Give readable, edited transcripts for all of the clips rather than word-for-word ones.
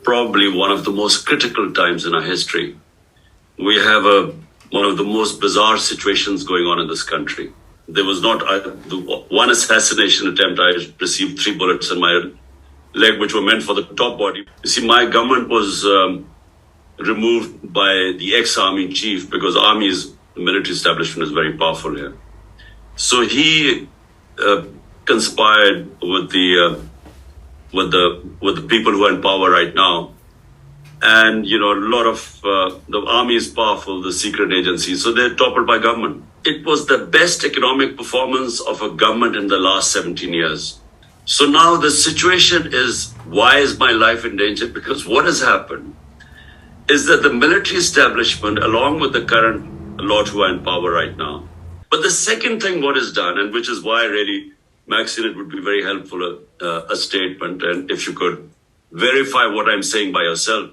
Probably one of the most critical times in our history. We have one of the most bizarre situations going on in this country. There was not the one assassination attempt. I received 3 bullets in my leg, which were meant for the top body. You see, my government was removed by the ex-army chief because the military establishment is very powerful here. So he conspired with the people who are in power right now. And, a lot of the army is powerful, the secret agencies, so they're toppled by government. It was the best economic performance of a government in the last 17 years. So now the situation is, why is my life in danger? Because what has happened is that the military establishment, along with the current lot who are in power right now. But the second thing what is done, and which is why really, Maxine, it would be very helpful, a statement, and if you could verify what I'm saying by yourself.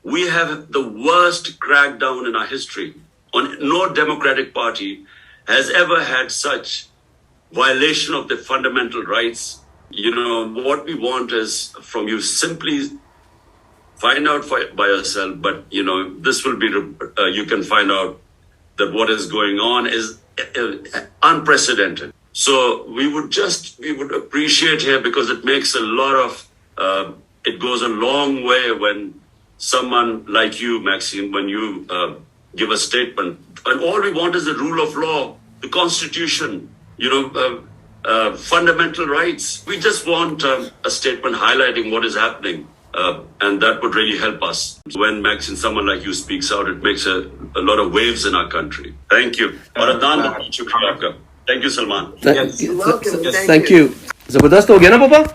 We have the worst crackdown in our history. No democratic party has ever had such violation of the fundamental rights. What we want is from you simply find out by yourself, but, this will be, you can find out that what is going on is unprecedented. So we would appreciate here, because it makes a lot of, it goes a long way when someone like you, Maxine, when you give a statement, and all we want is the rule of law, the constitution, fundamental rights. We just want a statement highlighting what is happening, and that would really help us. When Maxine, someone like you speaks out, it makes a lot of waves in our country. Thank you. Thank you, Salman. Thank you. Zabardast ho gaya na, Papa?